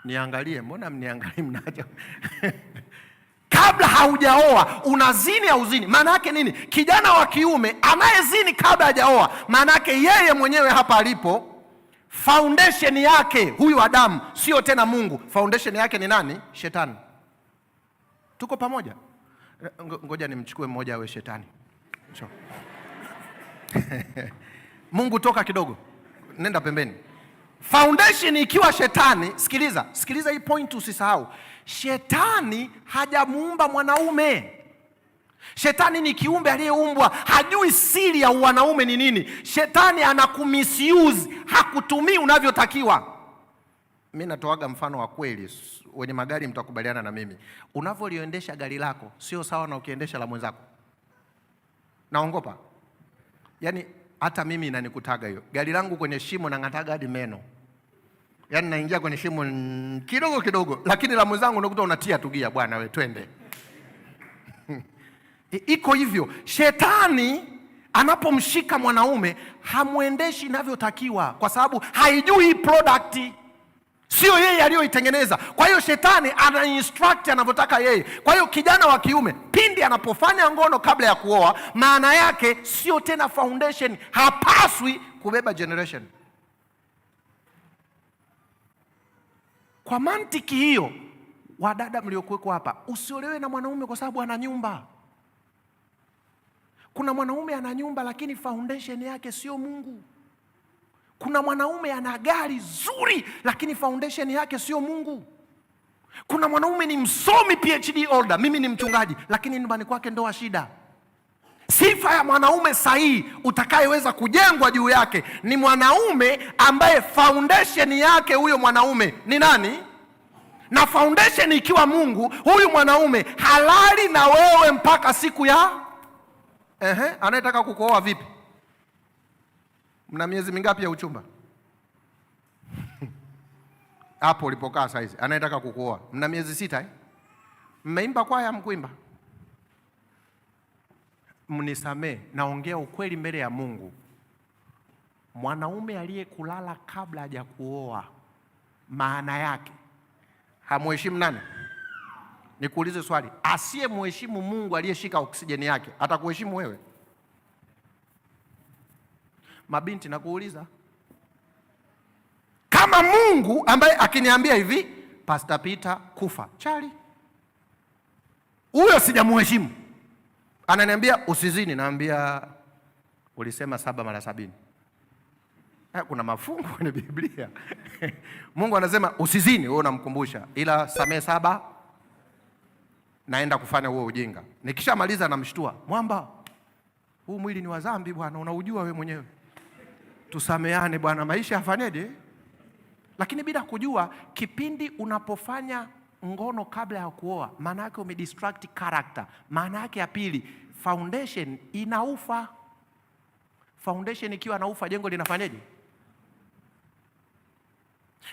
Niangalie, mbona mniangalie mnaja? Kabla haujaoa unazini au uzini? Maana yake nini? Kijana wa kiume anayezini kabla hajaoa, maana yake yeye mwenyewe hapa alipo, foundation yake huyu Adamu sio tena Mungu. Foundation yake ni nani? Shetani. Tuko pamoja? Ngoja nimchukue mmoja awe shetani. Mungu toka kidogo, nenda pembeni. Foundation ikiwa shetani, sikiliza hii point usisahau. Shetani hajamuumba mwanaume. Shetani ni kiumbe aliyeumbwa, hajui siri ya wanaume ni nini. Shetani anakumisuse, hakutumii unavyotakiwa. Mimi natoaga mfano wa kweli, wenye magari mtakubaliana na mimi. Unavyoliendesha gari lako sio sawa na ukiendesha la mwenzako. Naongopa. Yaani hata mimi inanikutaga hiyo. Gari langu kwenye shimo nang'ataga hadi meno. Yaani naingia kwenye shimo kidogo kidogo, lakini la mwenzangu unakuta unatia tu gia, bwana we twende. Iko hivyo. Shetani anapomshika mwanaume hamwendeshi inavyotakiwa, kwa sababu haijui product, sio yeye aliyoitengeneza. Kwa hiyo shetani ana instruct anavyotaka yeye. Kwa hiyo kijana wa kiume pindi anapofanya ngono kabla ya kuoa, maana yake sio tena foundation, hapaswi kubeba generation. Kwa mantiki hiyo, wadada mliokuweko hapa, usiolewe na mwanaume kwa sababu ana nyumba. Kuna mwanaume ana nyumba lakini foundation yake sio Mungu. Kuna mwanaume ana gari zuri lakini foundation yake sio Mungu. Kuna mwanaume ni msomi PhD holder, mimi ni mchungaji, lakini nyumbani kwake ndoa shida. Sifa ya mwanaume sahihi utakayeweza kujengwa juu yake ni mwanaume ambaye foundation yake huyo mwanaume ni nani? Na foundation ikiwa Mungu, huyu mwanaume halali na wewe mpaka siku ya anayetaka kukuoa vipi? Mna miezi mingapi ya uchumba? Hapo ulipokaa saizi, anayetaka kukuoa mna miezi 6 Mmeimba kwaya mkuimba? Mnisamee, naongea ukweli mbele ya Mungu. Mwanaume aliyekulala kabla hajakuoa, maana yake hamheshimu nani? Nikuulize swali, asiye mheshimu Mungu aliyeshika oksijeni yake, atakuheshimu wewe? Mabinti nakuuliza, kama Mungu ambaye akiniambia hivi, Pastor Peter kufa chali, huyo sijamheshimu. Ananiambia usizini, naambia ulisema 7 mara 70. Kuna mafungu kwenye Biblia. Mungu anasema usizini, wewe unamkumbusha, ila samee 7 naenda kufanya huo ujinga. Nikishamaliza namshtua, mwamba, huu mwili ni wa dhambi bwana, unaujua wewe mwenyewe. Tusameane bwana, maisha yafanyeje? Lakini bila kujua, kipindi unapofanya ngono kabla ya kuoa, maana yake umedistract character. Maana yake ya pili, foundation inaufa. Foundation ikiwa inaufa, jengo linafanyaje?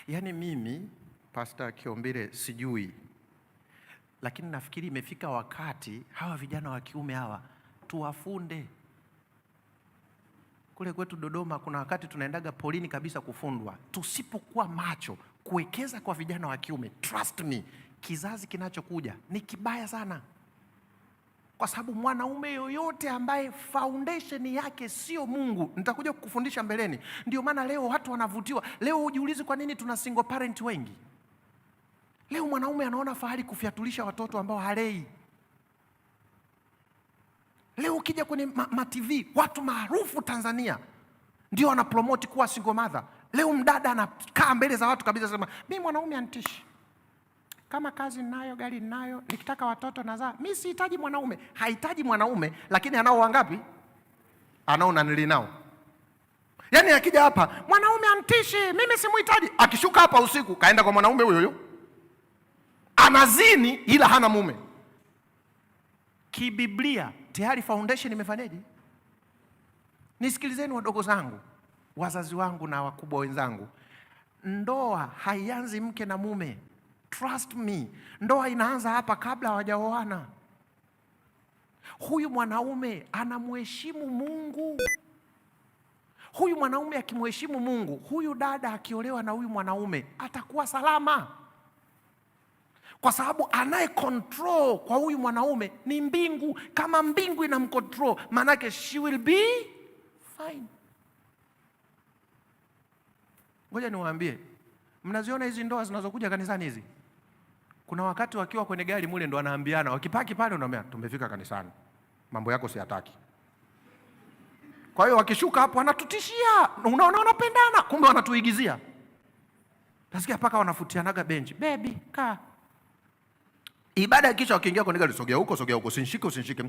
Yaani mimi Pastor Kiombile sijui, lakini nafikiri imefika wakati hawa vijana wa kiume hawa tuwafunde. Kule kwetu Dodoma kuna wakati tunaendaga polini kabisa kufundwa. Tusipokuwa macho kuwekeza kwa vijana wa kiume, trust me, kizazi kinachokuja ni kibaya sana. Kwa sababu mwanaume yoyote ambaye foundation yake sio Mungu, nitakuja kukufundisha mbeleni. Ndio maana leo watu wanavutiwa. Leo ujiulize kwa nini tuna single parent wengi. Leo mwanaume anaona fahari kufiatulisha watoto ambao halei. Leo ukija kwenye TV, watu maarufu Tanzania ndio wanapromote kuwa single mother. Leo mdada anakaa mbele za watu kabisa sema, mimi mwanaume anitishi. Kama kazi ninayo, gari ninayo, nikitaka watoto nazaa. Mimi sihitaji mwanaume. Hahitaji mwanaume, lakini anao wangapi? Anao na nilinao. Yaani akija hapa, mwanaume anitishi, mimi simuhitaji. Akishuka hapa usiku, kaenda kwa mwanaume huyo huyo. Anazini ila hana mume. Kibiblia tayari foundation imefanyaje? Nisikilizeni wadogo zangu, wazazi wangu na wakubwa wenzangu. Ndoa haianzi mke na mume. Trust me, ndoa inaanza hapa kabla hawajaoana. Huyu mwanaume anamheshimu Mungu. Huyu mwanaume akimheshimu Mungu, huyu dada akiolewa na huyu mwanaume atakuwa salama. Kwa sababu anaye control kwa huyu mwanaume ni mbingu. Kama mbingu inamcontrol, maana yake she will be fine. Ngoja niwaambie, mnaziona hizi ndoa zinazokuja kanisani hizi? Kuna wakati wakiwa kwenye gari mule ndo wanaambiana, wakipaki pale unaambia tumefika kanisani, mambo yako siyataki. Kwa hiyo wakishuka hapo wanatutishia, unaona wanapendana, kumbe wanatuigizia. Nasikia paka wanafutianaga benchi, baby kaa. Ibada kisha wakiingia kwenye gari, sogea huko, usinishike, usinishike.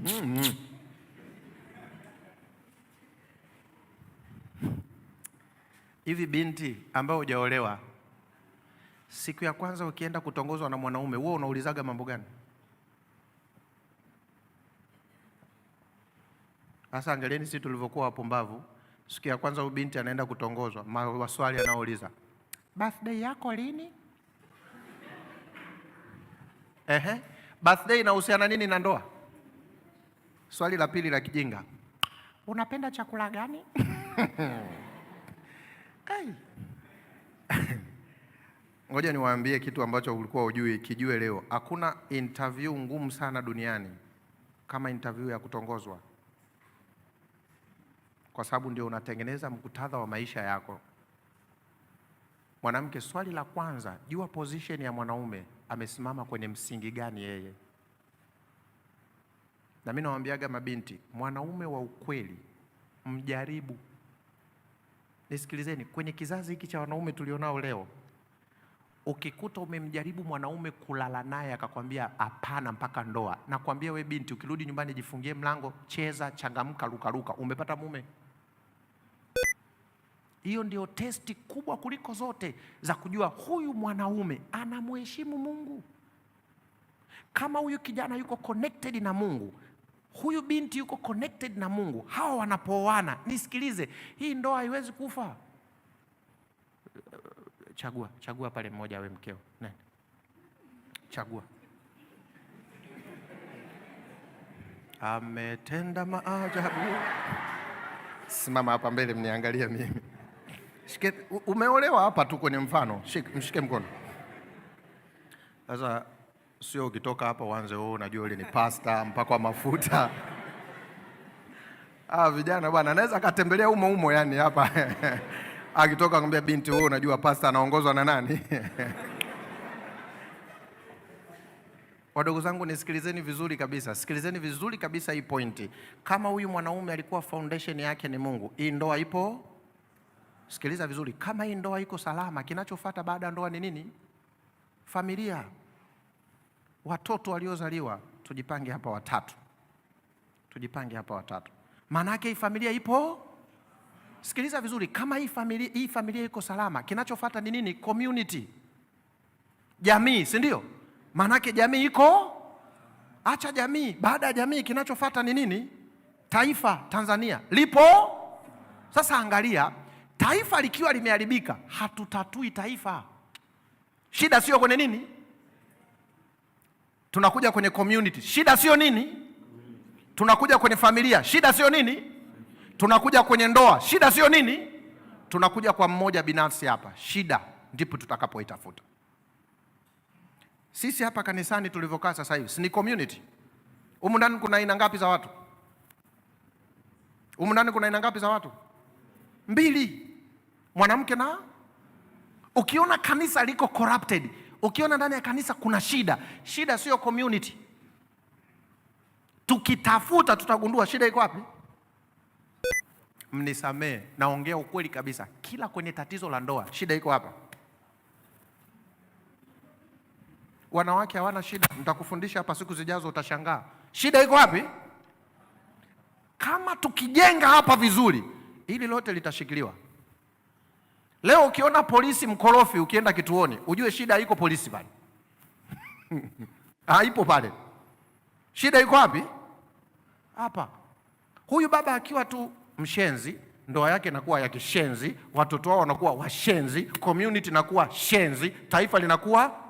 Hivi binti ambao hujaolewa, Siku ya kwanza ukienda kutongozwa na mwanaume, wewe unaulizaga mambo gani? Sasa angalieni sisi tulivyokuwa wapumbavu. Siku ya kwanza binti anaenda kutongozwa, maswali anaouliza, birthday yako lini? Birthday inahusiana nini na ndoa? Swali la pili la kijinga, unapenda chakula gani? Ngoja niwaambie kitu ambacho ulikuwa hujui, kijue leo. Hakuna interview ngumu sana duniani kama interview ya kutongozwa, kwa sababu ndio unatengeneza muktadha wa maisha yako. Mwanamke, swali la kwanza, jua position ya mwanaume, amesimama kwenye msingi gani yeye. Na mimi nawaambiaga mabinti, mwanaume wa ukweli mjaribu. Nisikilizeni, kwenye kizazi hiki cha wanaume tulionao leo, ukikuta umemjaribu mwanaume kulala naye akakwambia hapana mpaka ndoa, nakwambia we binti, ukirudi nyumbani jifungie mlango, cheza, changamka, luka, umepata mume. Hiyo ndio testi kubwa kuliko zote za kujua huyu mwanaume anamheshimu Mungu. Kama huyu kijana yuko connected na Mungu, huyu binti yuko connected na Mungu, hawa wanapooana, nisikilize, hii ndoa haiwezi kufa. Chagua pale mmoja awe mkeo. Nani? Chagua. Ametenda maajabu. Simama hapa mbele mniangalie mimi. Umeolewa hapa tu kwenye mfano. Mshike mkono. Sasa sio ukitoka hapa uanze wewe unajua yule ni pasta mpaka mafuta. Vijana bwana anaweza akatembelea umo yani hapa. Akitoka kumwambia binti wewe unajua pasta anaongozwa na nani? Wadogo zangu nisikilizeni vizuri kabisa. Sikilizeni vizuri kabisa hii pointi. Kama huyu mwanaume alikuwa foundation yake ni Mungu, hii ndoa ipo? Sikiliza vizuri. Kama hii ndoa iko salama, kinachofuata baada ya ndoa ni nini? Familia. Watoto waliozaliwa, tujipange hapa watatu. Maana yake hii familia ipo? Sikiliza vizuri, kama hii familia iko salama, kinachofuata ni nini? Community. Jamii, si ndio? Maana yake jamii iko? Acha jamii, baada ya jamii kinachofuata ni nini? Taifa. Tanzania lipo? Sasa angalia, taifa likiwa limeharibika, hatutatui taifa. Shida sio kwenye nini? Tunakuja kwenye community. Shida sio nini? Tunakuja kwenye familia. Shida sio nini? Tunakuja kwenye ndoa. Shida sio nini? Tunakuja kwa mmoja binafsi hapa. Shida ndipo tutakapoitafuta. Sisi hapa kanisani tulivyokaa sasa hivi, si ni community? Humu ndani kuna aina ngapi za watu? Mbili. Mwanamke na. Ukiona kanisa liko corrupted, ukiona ndani ya kanisa kuna shida sio community. Tukitafuta tutagundua shida iko wapi. Mnisamee, naongea ukweli kabisa. Kila kwenye tatizo la ndoa, shida iko hapa. Wanawake hawana shida, nitakufundisha hapa siku zijazo utashangaa. Shida iko wapi? Kama tukijenga hapa vizuri, hili lote litashikiliwa. Leo ukiona polisi mkorofi ukienda kituoni, ujue shida haiko polisi pale. Haipo pale. Shida iko wapi? Hapa. Huyu baba akiwa tu mshenzi, ndoa yake inakuwa ya kishenzi, watoto wao wanakuwa washenzi, community inakuwa shenzi, taifa linakuwa.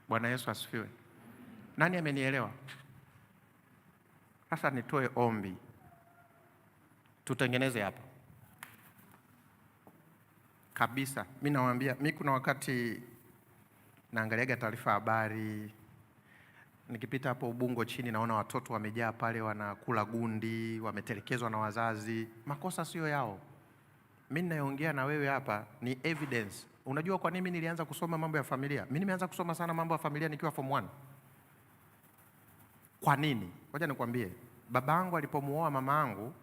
Bwana Yesu asifiwe. Nani amenielewa? Sasa nitoe ombi. Tutengeneze hapa kabisa. Mimi nawaambia, mimi kuna wakati naangaliaga taarifa habari, nikipita hapo Ubungo chini naona watoto wamejaa pale wanakula gundi, wametelekezwa na wazazi. Makosa sio yao. Mimi ninayoongea na wewe hapa ni evidence. Unajua kwa nini nilianza kusoma mambo ya familia? Mimi nimeanza kusoma sana mambo ya familia nikiwa form 1. Kwa nini? Ngoja nikwambie. Baba yangu alipomuoa mama yangu,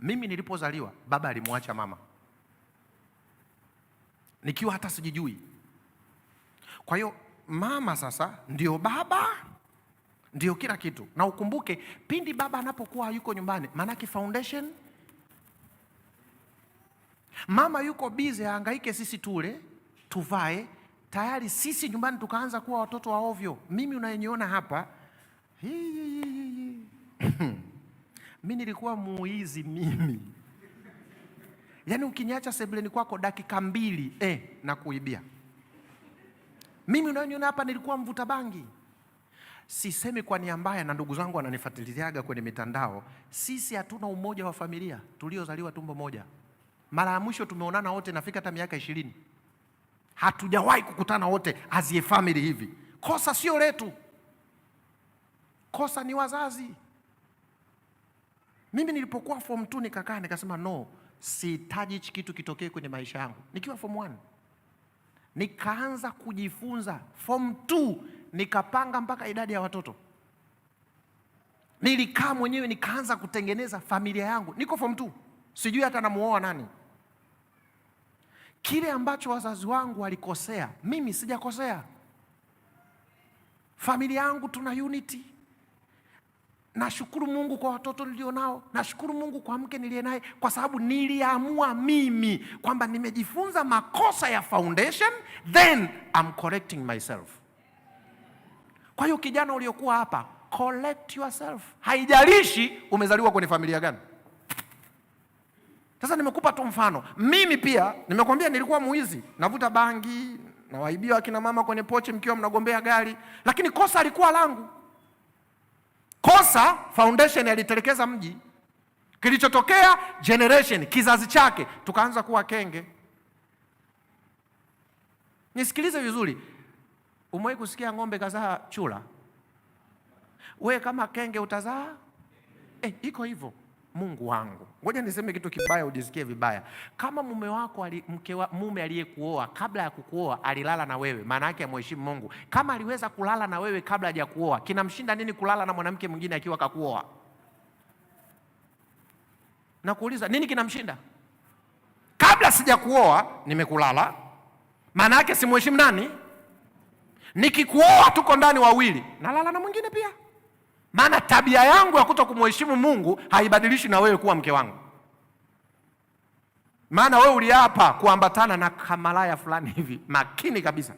mimi nilipozaliwa, baba alimwacha mama. Nikiwa hata sijijui. Kwa hiyo mama sasa ndio baba, ndio kila kitu. Na ukumbuke pindi baba anapokuwa yuko nyumbani, maana foundation Mama yuko busy ahangaike, sisi tule tuvae, tayari sisi nyumbani tukaanza kuwa watoto wa ovyo. Mimi unayeniona hapa mimi nilikuwa muizi mimi. Yaani ukiniacha sebuleni kwako dakika 2 na kuibia. Mimi unayoniona hapa nilikuwa mvuta bangi. Sisemi kwa nia mbaya, na ndugu zangu wananifuatiliaga kwenye mitandao. Sisi hatuna umoja wa familia tuliozaliwa tumbo moja. Mara ya mwisho tumeonana wote nafika hata miaka 20. Hatujawahi kukutana wote as a family hivi. Kosa sio letu. Kosa ni wazazi. Mimi nilipokuwa form 2 nikakaa nikasema no, sihitaji hichi kitu kitokee kwenye maisha yangu. Nikiwa form 1 nikaanza kujifunza. Form 2 nikapanga mpaka idadi ya watoto. Nilikaa mwenyewe nikaanza kutengeneza familia yangu. Niko form 2. Sijui hata namuoa nani. Kile ambacho wazazi wangu walikosea, mimi sijakosea. Familia yangu tuna unity. Nashukuru Mungu kwa watoto nilionao. Nashukuru Mungu kwa mke niliye naye, kwa sababu niliamua mimi kwamba nimejifunza makosa ya foundation, then I'm correcting myself. Kwa hiyo kijana uliokuwa hapa, correct yourself. Haijalishi umezaliwa kwenye familia gani. Sasa nimekupa tu mfano. Mimi pia nimekwambia nilikuwa muizi, navuta bangi, nawaibia akina mama kwenye pochi mkiwa mnagombea gari, lakini kosa alikuwa langu. Kosa foundation alitelekeza mji. Kilichotokea generation, kizazi chake, tukaanza kuwa kenge. Nisikilize vizuri. Umewahi kusikia ng'ombe kazaa chura? Wewe kama kenge utazaa? Iko hivyo. Mungu wangu, ngoja niseme kitu kibaya ujisikie vibaya. Kama mume wako mume aliyekuoa kabla ya kukuoa alilala na wewe, maana yake amheshimu Mungu. Kama aliweza kulala na wewe kabla hajakuoa, kinamshinda nini kulala na mwanamke mwingine akiwa kakuoa? Nakuuliza, nini kinamshinda? Kabla sijakuoa nimekulala, maana yake simheshimu nani? Nikikuoa tuko ndani wawili, nalala na mwingine pia. Maana tabia yangu ya kuto kumheshimu Mungu haibadilishi na wewe kuwa mke wangu. Maana wewe uliapa kuambatana na kamalaya fulani hivi makini kabisa,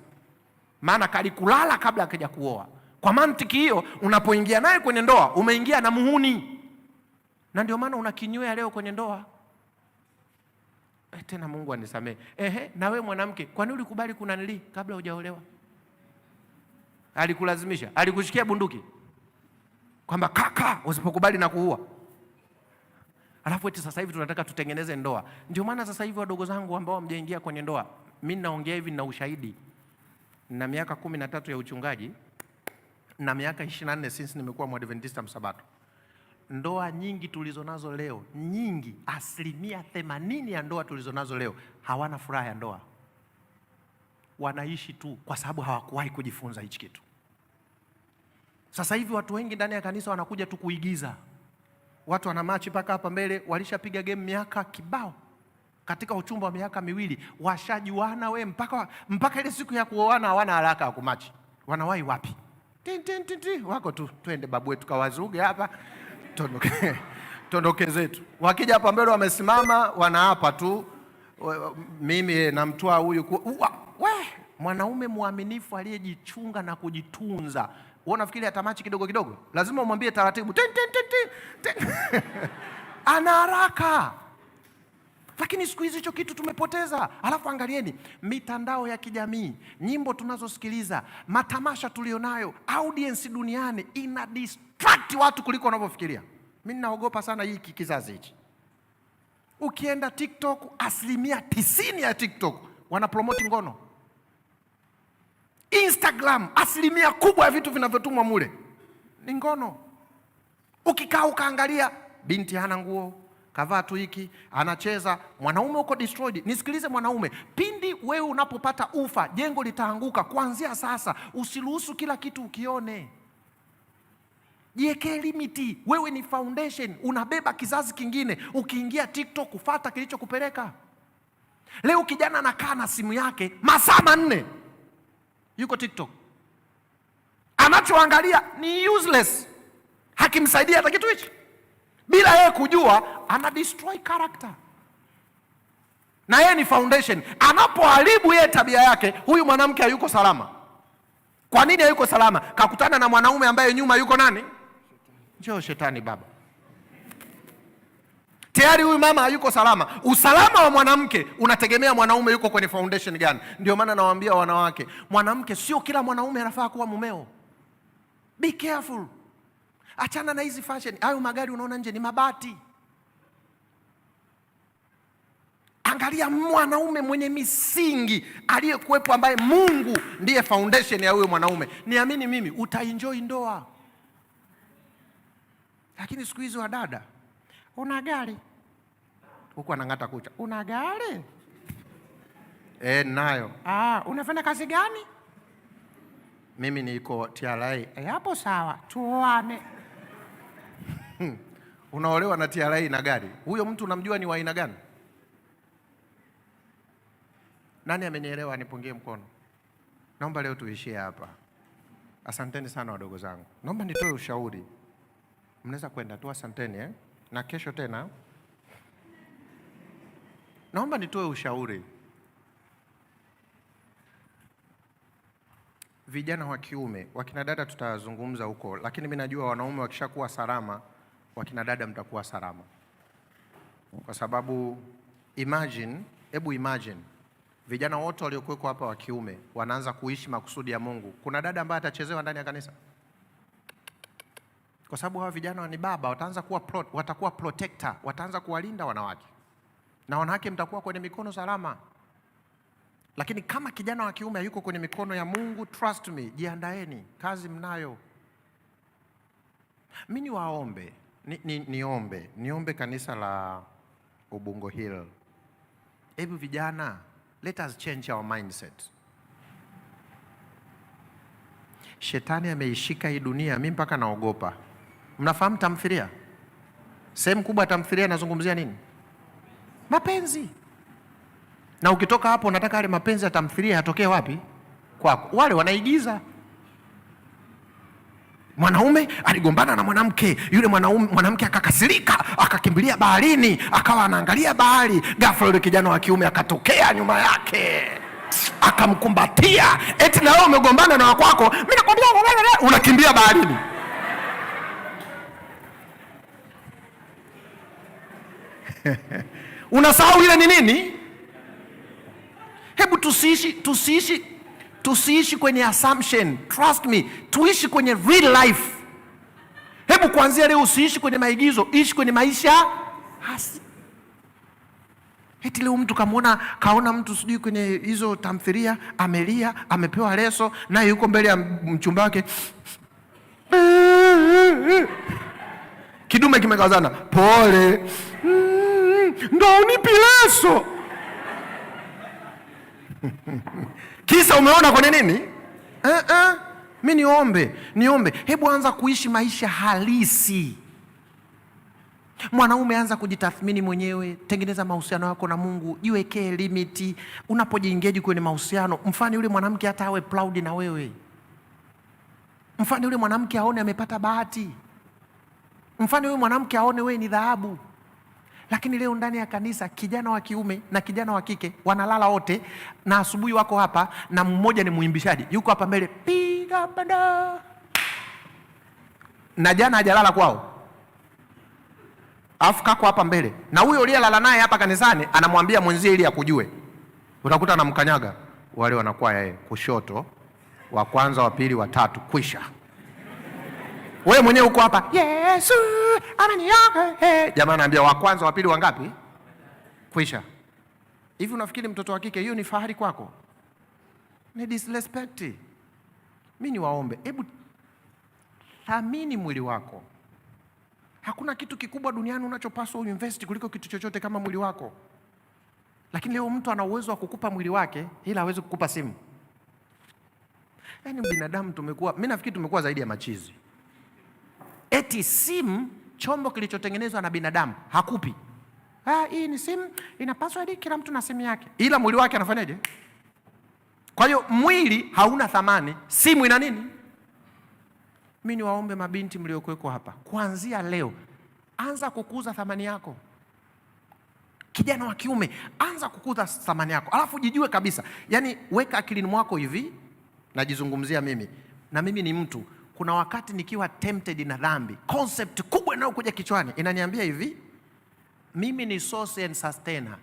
maana kalikulala kabla akaja kuoa. Kwa mantiki hiyo, unapoingia naye kwenye ndoa umeingia na muhuni, na ndio maana unakinywea leo kwenye ndoa. Tena Mungu anisamee. Na wewe mwanamke, kwa nini ulikubali kunanili kabla hujaolewa? Alikulazimisha? Alikushikia bunduki kwamba kaka usipokubali na kuua? Alafu eti sasa hivi tunataka tutengeneze ndoa. Ndio maana sasa hivi wadogo zangu ambao hamjaingia kwenye ndoa, mimi naongea hivi na ushahidi. Na miaka 13 ya uchungaji na miaka 24 since nimekuwa Mwadventista Msabato. Ndoa nyingi tulizonazo leo, nyingi, 80% ya ndoa tulizonazo leo hawana furaha ya ndoa. Wanaishi tu kwa sababu hawakuwahi kujifunza hichi kitu. Sasa hivi watu wengi ndani ya kanisa wanakuja tu kuigiza. Watu wana machi paka hapa mbele, walishapiga game miaka kibao. Katika uchumba wa miaka 2, washajuana mpaka ile siku ya kuoana hawana haraka ya kumachi. Wanawahi wapi? Wako tu, twende babu wetu kawazuge hapa. Tondoke zetu. Wakija hapa mbele wamesimama, wanaapa tu, mimi namtoa huyu mwanaume mwaminifu aliyejichunga na kujitunza. Wewe unafikiri atamachi kidogo kidogo? Lazima umwambie taratibu. Ana haraka. Lakini siku hizi hicho kitu tumepoteza. Alafu angalieni mitandao ya kijamii, nyimbo tunazosikiliza, matamasha tulionayo, audience duniani ina distract watu kuliko wanavyofikiria. Mimi naogopa sana hii kizazi hichi. Ukienda TikTok, 90% ya TikTok wana promote ngono. Instagram, 1% kubwa ya vitu vinavyotumwa mule ni ngono. Ukikaa ukaangalia, binti hana nguo, kavaa tu hiki, anacheza, mwanaume uko destroyed. Nisikilize mwanaume, pindi wewe unapopata ufa, jengo litaanguka. Kuanzia sasa, usiruhusu kila kitu ukione. Jiwekee limiti. Wewe ni foundation, unabeba kizazi kingine. Ukiingia TikTok kufuata kilichokupeleka. Leo kijana anakaa na simu yake masaa 4. Yuko TikTok. Anachoangalia ni useless. Hakimsaidia hata kitu hichi. Bila yeye kujua, ana destroy character. na yeye ni foundation. Anapoharibu yeye tabia yake, huyu mwanamke hayuko salama. Kwa nini hayuko salama? Kakutana na mwanaume ambaye nyuma yuko nani? Njoo shetani baba. Tayari huyu mama hayuko salama. Usalama wa mwanamke unategemea mwanaume yuko kwenye foundation gani. Ndio maana nawaambia wanawake, mwanamke sio kila mwanaume anafaa kuwa mumeo. Be careful. Achana na hizi fashion. Hayo magari unaona nje ni mabati. Angalia mwanaume mwenye misingi aliyekuwepo, ambaye Mungu ndiye foundation ya huyo mwanaume. Niamini mimi, utaenjoy ndoa. Lakini siku hizo wadada, una gari huko anang'ata kucha, una gari nayo. Unafanya kazi gani? Mimi niko TRA. Hapo sawa, tuoane. Unaolewa na TRA na gari. Huyo mtu unamjua ni wa aina gani? Nani amenielewa? Nipungie mkono. Naomba leo tuishie hapa. Asanteni sana wadogo zangu. Naomba nitoe ushauri. Mnaweza kwenda tu, asanteni na kesho tena. Naomba nitoe ushauri. Vijana wa kiume, wakina dada tutazungumza huko, lakini mimi najua wanaume wakishakuwa salama, wakina dada mtakuwa salama. Kwa sababu hebu imagine vijana wote waliokuweko hapa wa kiume wanaanza kuishi makusudi ya Mungu. Kuna dada ambaye atachezewa ndani ya kanisa? Kwa sababu hawa vijana ni baba, watakuwa protector, wataanza kuwalinda wanawake. Na wanawake mtakuwa kwenye mikono salama. Lakini kama kijana wa kiume yuko kwenye mikono ya Mungu, trust me, jiandaeni, kazi mnayo. Mimi niwaombe, niombe kanisa la Ubungo Hill. Hebu vijana, let us change our mindset. Shetani ameishika hii dunia, mimi mpaka naogopa. Mnafahamu tamthilia? Sehemu kubwa tamthilia nazungumzia nini? Mapenzi. Na ukitoka hapo unataka yale mapenzi ya tamthilia yatokee wapi? Kwako. Wale wanaigiza. Mwanaume aligombana na mwanamke, yule mwanamke akakasirika, akakimbilia baharini, akawa anaangalia bahari, ghafla yule kijana wa kiume akatokea nyuma yake, akamkumbatia. Eti na wewe umegombana na wakwako, mimi nakwambia unakimbia baharini. Unasahau ile ni nini? Hebu tusiishi kwenye assumption. Trust me, tuishi kwenye real life. Hebu kuanzia leo usiishi kwenye maigizo, ishi kwenye maisha hasi. Eti leo mtu kaona mtu sijui kwenye hizo tamthilia, amelia, amepewa leso, naye yuko mbele ya mchumba wake. Kidume kimekazana, pole. Ndo unipi leso. Kisa umeona kwenye nini? Mimi niombe, hebu anza kuishi maisha halisi. Mwanaume, anza kujitathmini mwenyewe, tengeneza mahusiano yako na Mungu, jiwekee limiti. Unapojiengage kwenye mahusiano, mfanye yule mwanamke hata awe proud na wewe. Mfanye yule mwanamke aone amepata bahati. Mfanye yule mwanamke aone wewe ni dhahabu. Lakini leo ndani ya kanisa kijana wa kiume na kijana wa kike wanalala wote, na asubuhi wako hapa na mmoja ni muimbishaji, yuko hapa mbele, piga banda. Na jana hajalala kwao. Afu kako hapa mbele. Na huyo uliyelala naye hapa kanisani anamwambia mwenzie ili akujue. Utakuta anamkanyaga. Wale wanakuwa yeye kushoto, wa kwanza, wa pili, wa tatu, kwisha. Wewe mwenyewe uko hapa, Yesu ameniokoa. Jamaa anaambia wa kwanza, wa pili, wangapi? Kwisha. Hivi unafikiri mtoto wa kike hiyo ni fahari kwako? Ni disrespect. Mimi niwaombe, hebu thamini mwili wako. Hakuna kitu kikubwa duniani unachopaswa uinvest kuliko kitu chochote kama mwili wako. Lakini leo mtu ana uwezo wa kukupa mwili wake ila hawezi kukupa simu. Yaani binadamu mimi nafikiri tumekuwa zaidi ya machizi. Eti simu, chombo kilichotengenezwa na binadamu, hakupi. Hii ni simu, inapaswa hadi kila mtu na simu yake. Ila mwili wake anafanyaje? Kwa hiyo mwili hauna thamani, simu ina nini? Mimi niwaombe mabinti mliokuweko hapa, kuanzia leo anza kukuza thamani yako. Kijana wa kiume, anza kukuza thamani yako, alafu jijue kabisa. Yani weka akilini mwako hivi, najizungumzia mimi, na mimi ni mtu. Kuna wakati nikiwa tempted na dhambi, concept kubwa inayokuja kichwani inaniambia hivi, mimi ni source and sustainer.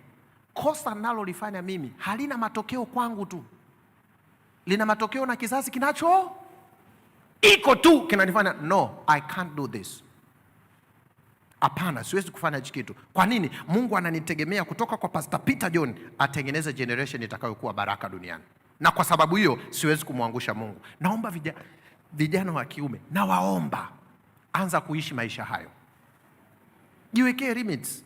Kosa nalolifanya mimi halina matokeo kwangu tu, lina matokeo na kizazi kinacho iko tu kinanifanya no, I can't do this. Hapana, siwezi kufanya hichi kitu. Kwa nini? Mungu ananitegemea kutoka kwa Pastor Peter John atengeneze generation itakayokuwa baraka duniani, na kwa sababu hiyo siwezi kumwangusha Mungu. Naomba vijana wa kiume, na waomba, anza kuishi maisha hayo. Jiwekee limits.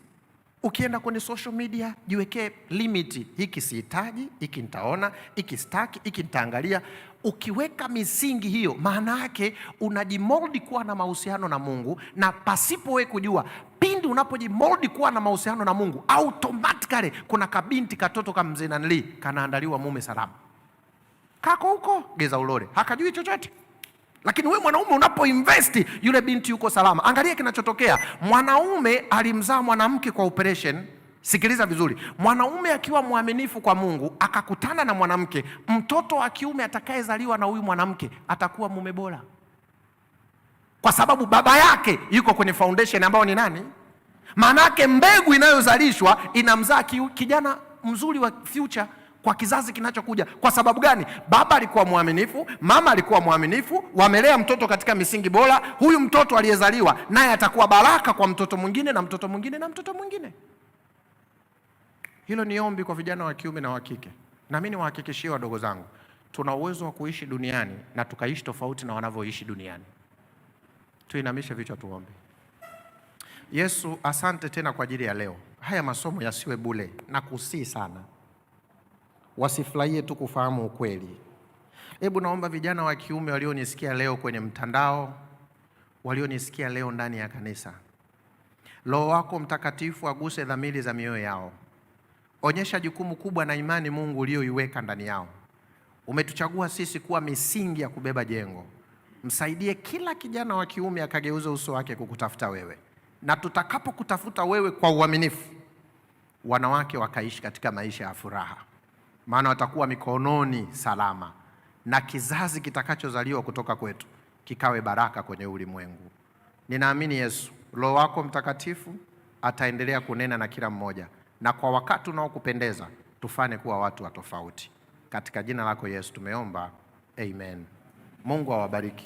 Ukienda kwenye social media, jiwekee limit. Hiki sihitaji, hiki nitaona, hiki sitaki, hiki nitaangalia. Ukiweka misingi hiyo, maana yake unajimoldi kuwa na mahusiano na Mungu, na pasipo wewe kujua, pindi unapojimoldi kuwa na mahusiano na Mungu, automatically kuna kabinti katoto kama mzee Nanli kanaandaliwa mume salama. Kako huko Geza Ulole, hakajui chochote. Lakini wewe mwanaume unapoinvesti, yule binti yuko salama. Angalia kinachotokea. Mwanaume alimzaa mwanamke kwa operation. Sikiliza vizuri. Mwanaume akiwa mwaminifu kwa Mungu, akakutana na mwanamke, mtoto wa kiume atakayezaliwa na huyu mwanamke atakuwa mume bora. Kwa sababu baba yake yuko kwenye foundation ambayo ni nani? Maana yake mbegu inayozalishwa inamzaa kijana mzuri wa future kwa kizazi kinachokuja. Kwa sababu gani? Baba alikuwa mwaminifu, mama alikuwa mwaminifu, wamelea mtoto katika misingi bora. Huyu mtoto aliyezaliwa naye atakuwa baraka kwa mtoto mwingine na mtoto mwingine na mtoto mwingine. Hilo ni ombi kwa vijana wa kiume na wa kike. Na mimi niwahakikishie wadogo zangu, tuna uwezo wa kuishi duniani na tukaishi tofauti na wanavyoishi duniani. Tuinamishe vichwa tuombe. Yesu, asante tena kwa ajili ya leo. Haya masomo yasiwe bure, na kusii sana wasifurahie tu kufahamu ukweli. Hebu naomba vijana wa kiume walionisikia leo kwenye mtandao, walionisikia leo ndani ya kanisa, Roho wako Mtakatifu aguse dhamiri za mioyo yao. Onyesha jukumu kubwa na imani Mungu ulioiweka ndani yao. Umetuchagua sisi kuwa misingi ya kubeba jengo. Msaidie kila kijana wa kiume akageuza uso wake kukutafuta wewe, na tutakapo kutafuta wewe kwa uaminifu, wanawake wakaishi katika maisha ya furaha, maana watakuwa mikononi salama, na kizazi kitakachozaliwa kutoka kwetu kikawe baraka kwenye ulimwengu. Ninaamini Yesu, Roho wako Mtakatifu ataendelea kunena na kila mmoja, na kwa wakati unaokupendeza tufanye kuwa watu wa tofauti. Katika jina lako Yesu tumeomba, amen. Mungu awabariki.